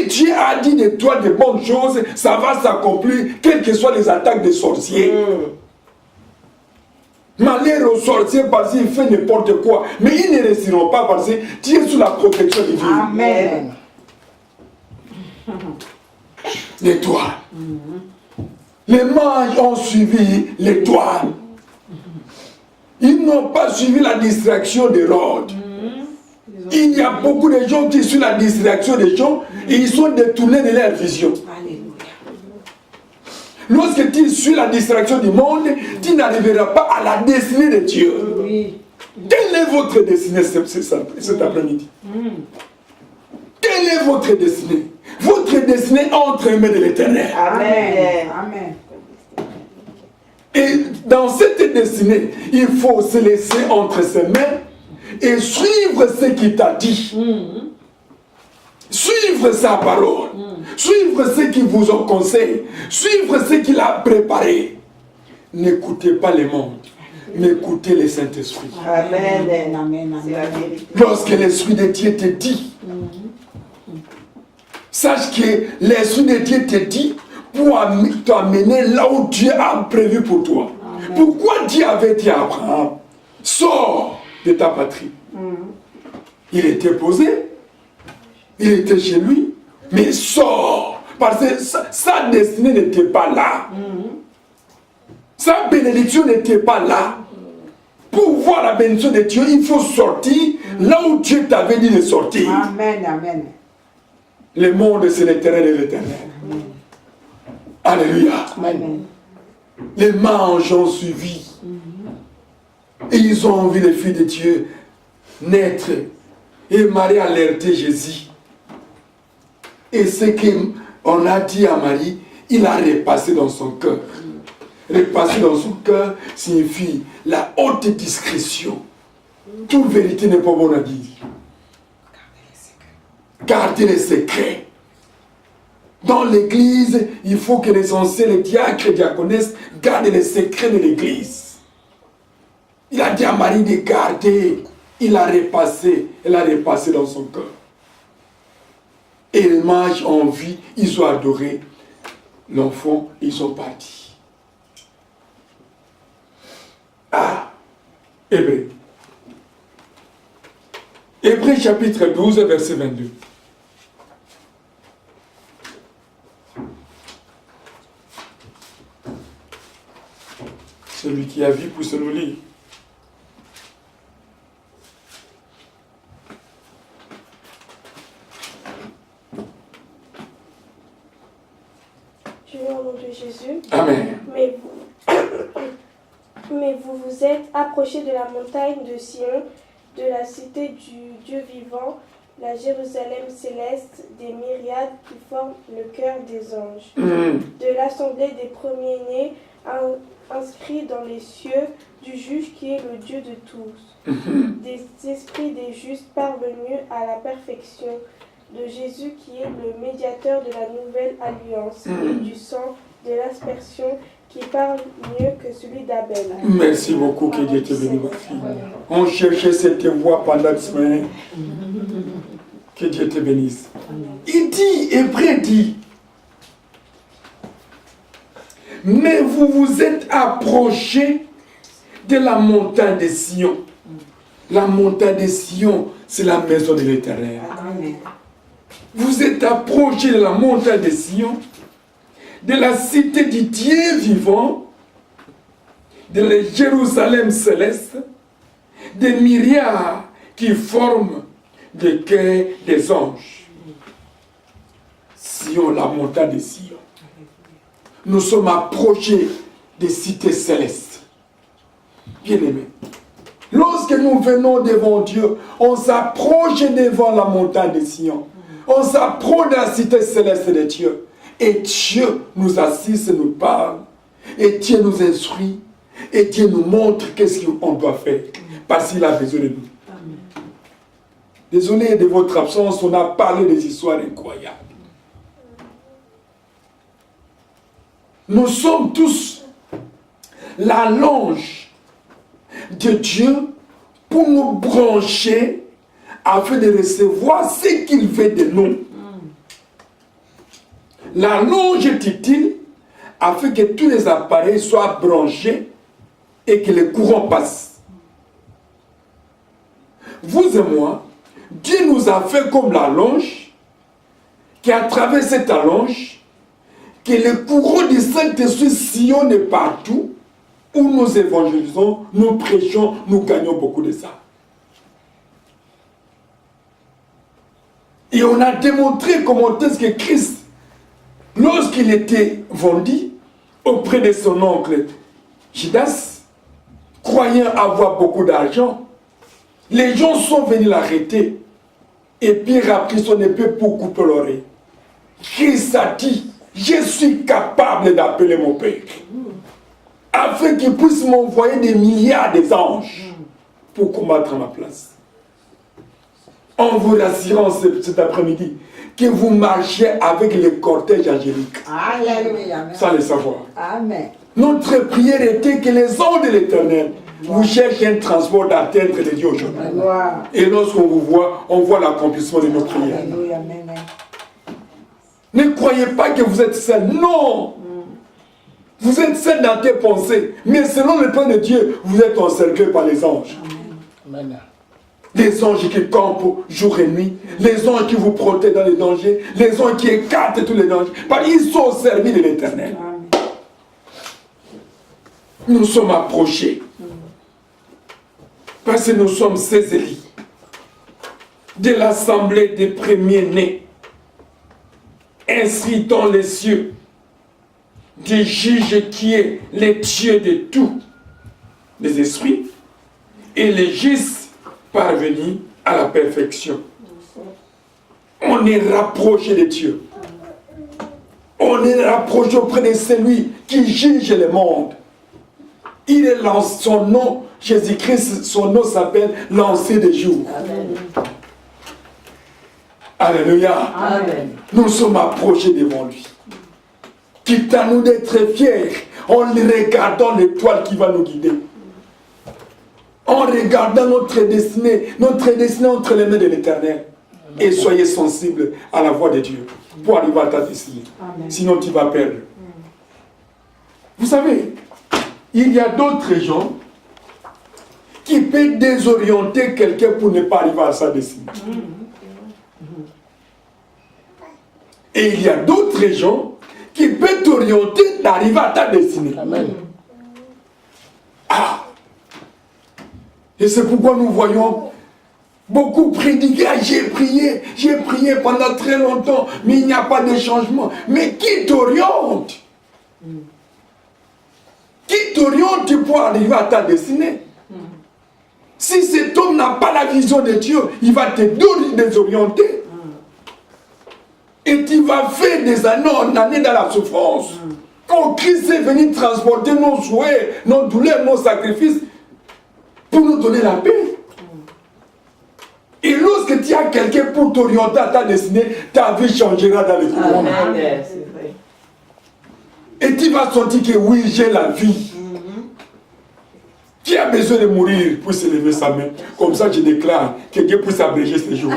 Si Dieu a dit de toi de bonnes choses, ça va s'accomplir, quelles que soient les attaques des sorciers. Malheur aux sorciers parce qu'il fait n'importe quoi. Mais ils ne réussiront pas parce que tu es sous la protection divine. Amen. L'étoile. Les mages ont suivi l'étoile. Ils n'ont pas suivi la distraction d'Hérode. Il y a beaucoup de gens qui suivent la distraction des gens et ils sont détournés de leur vision. Lorsque tu suis la distraction du monde, tu n'arriveras pas à la destinée de Dieu. Quelle est votre destinée cet après-midi? Quelle est votre destinée? Votre destinée entre les mains de l'Éternel. Amen. Amen. Et dans cette destinée, il faut se laisser entre ses mains et suivre ce qu'il t'a dit. Suivre sa parole. Suivre ce qu'il vous en conseille. Suivre ce qu'il a préparé. N'écoutez pas les mondes, mais écoutez le Saint-Esprit. Amen. Amen. C'est la vérité. Lorsque l'Esprit de Dieu te dit, sache que l'Esprit de Dieu te dit pour t'amener là où Dieu a prévu pour toi. Amen. Pourquoi Dieu avait dit à Abraham, sors de ta patrie. Il était posé, il était chez lui, mais sors, parce que sa destinée n'était pas là. Sa bénédiction n'était pas là. Pour voir la bénédiction de Dieu, il faut sortir là où Dieu t'avait dit de sortir. Amen. Amen. Le monde, c'est l'éternel et l'éternel. Alléluia. Amen. Les mages ont suivi. Et ils ont vu les filles de Dieu naître. Et Marie a alerté Jésus. Et ce qu'on a dit à Marie, il a repassé dans son cœur. Repasser dans son cœur signifie la haute discrétion. Toute vérité n'est pas bonne à dire. Gardez les secrets. Dans l'église, il faut que les anciens, les diacres et les diaconesses gardent les secrets de l'église. Il a dit à Marie de garder. Il a repassé. Elle a repassé dans son cœur. Et les mages ont vu, ils ont adoré l'enfant, ils sont partis. Ah, Hébreux. Hébreux chapitre 12, verset 22. Celui qui a vu pour se nous lire. Je vais au nom de Jésus. Amen. Mais vous vous êtes approchés de la montagne de Sion, de la cité du Dieu vivant, la Jérusalem céleste, des myriades qui forment le cœur des anges, de l'assemblée des premiers-nés inscrits dans les cieux, du juge qui est le Dieu de tous, des esprits des justes parvenus à la perfection, de Jésus qui est le médiateur de la nouvelle alliance, et du sang de l'aspersion qui parle mieux que celui d'Abel. Merci beaucoup, que Dieu te bénisse, ma fille. On cherchait cette voix pendant la semaine. Que Dieu te bénisse. Il dit, Hébreu dit, mais vous vous êtes approchés de la montagne de Sion. La montagne de Sion, c'est la maison de l'Éternel. Vous êtes approchés de la montagne de Sion, de la cité du Dieu vivant, de la Jérusalem céleste, des myriades qui forment le cœur des anges. Sion, la montagne de Sion. Nous sommes approchés des cités célestes. Bien-aimés, lorsque nous venons devant Dieu, on s'approche devant la montagne de Sion. On s'approche de la cité céleste de Dieu. Et Dieu nous assiste, nous parle. Et Dieu nous instruit. Et Dieu nous montre qu'est-ce qu'on doit faire. Parce qu'il a besoin de nous. Amen. Désolé de votre absence, on a parlé des histoires incroyables. Nous sommes tous la longe de Dieu pour nous brancher afin de recevoir ce qu'il veut de nous. La longe est utile afin que tous les appareils soient branchés et que les courants passent. Vous et moi, Dieu nous a fait comme la longe, qu'à travers cette longe, que les courants du Saint-Esprit sillonnent partout, où nous évangélisons, nous prêchons, nous gagnons beaucoup de ça. Et on a démontré comment est-ce que Christ, lorsqu'il était vendu auprès de son oncle Judas, croyant avoir beaucoup d'argent, les gens sont venus l'arrêter. Et Pierre a pris son épée pour couper l'oreille. Christ a dit, je suis capable d'appeler mon Père, afin qu'il puisse m'envoyer des milliards d'anges pour combattre à ma place. En vous rassurant cet après-midi que vous marchez avec les cortèges angéliques. Alléluia. Sans le savoir. Amen. Notre prière était que les anges de l'Éternel vous cherchent un transport d'atteindre les dieux aujourd'hui. Et lorsqu'on vous voit, on voit l'accomplissement de nos prières. Alléluia. Amen. Ne croyez pas que vous êtes seul. Non. Vous êtes seul dans tes pensées. Mais selon le plan de Dieu, vous êtes encerclés par les anges. Amen. Les anges qui campent jour et nuit, les anges qui vous protègent dans les dangers, les anges qui écartent tous les dangers. Parce qu'ils sont au service de l'Éternel. Nous sommes approchés. Parce que nous sommes ces élus de l'assemblée des premiers-nés, inscrits dans les cieux, des juges qui est le Dieu de tous les esprits, et les justes parvenus à la perfection. On est rapproché de Dieu. On est rapproché auprès de celui qui juge le monde. Il est son nom, Jésus-Christ, son nom s'appelle l'ancien des jours. Amen. Alléluia. Amen. Nous sommes approchés devant lui. Quitte à nous d'être fiers en regardant l'étoile qui va nous guider. En regardant notre destinée entre les mains de l'Éternel. Et soyez sensibles à la voix de Dieu pour arriver à ta destinée. Amen. Sinon tu vas perdre. Vous savez, il y a d'autres gens qui peuvent désorienter quelqu'un pour ne pas arriver à sa destinée. Et il y a d'autres gens qui peuvent t'orienter d'arriver à ta destinée. Amen. Ah! Et c'est pourquoi nous voyons beaucoup prédiquer. J'ai prié pendant très longtemps, mais il n'y a pas de changement. Mais qui t'oriente? Qui t'oriente pour arriver à ta destinée? Si cet homme n'a pas la vision de Dieu, il va te désorienter. Et tu vas faire des années en années dans la souffrance. Quand Christ est venu transporter nos souhaits, nos douleurs, nos sacrifices, pour nous donner la paix. Et lorsque tu as quelqu'un pour t'orienter à ta destinée, ta vie changera dans les coups. Amen. Et tu vas sentir que oui, j'ai la vie. Qui a besoin de mourir pour se lever sa main? Comme ça, je déclare que Dieu puisse abréger ces jours.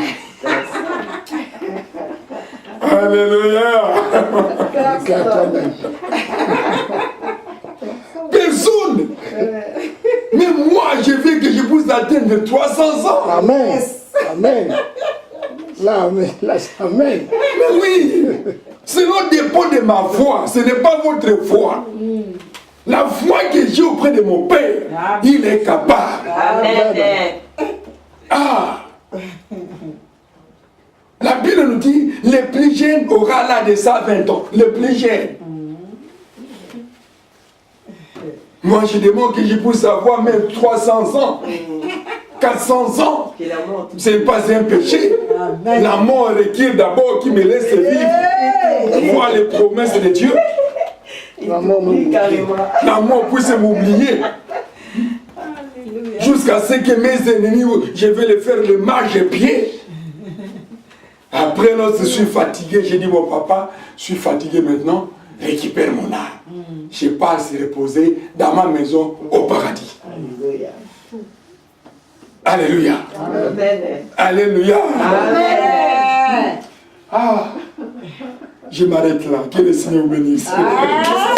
Alléluia. Personne. Mais moi, je veux que je puisse atteindre 300 ans. Amen. Amen. Là, amen. Là, amen. Mais oui. Cela dépend de ma foi. Ce n'est pas votre foi. La foi que j'ai auprès de mon Père, il est capable. Amen. Ah. La Bible nous dit, le plus jeune aura là de 120 ans. Le plus jeune. Moi, je demande que je puisse avoir même 300 ans, 400 ans. Ce n'est pas un péché. Amen. La mort requiert d'abord qu'il me laisse vivre, voir les promesses de Dieu. La mort m'oublie. La mort puisse m'oublier. Jusqu'à ce que mes ennemis, je vais les faire le marche-pied. Après, lorsque je suis fatigué, j'ai dit, mon papa, je suis fatigué maintenant, récupère mon âme. Je pars se reposer dans ma maison au paradis. Alléluia. Alléluia. Amen. Alléluia. Amen. Ah. Je m'arrête là. Que le Seigneur vous bénisse. Ah.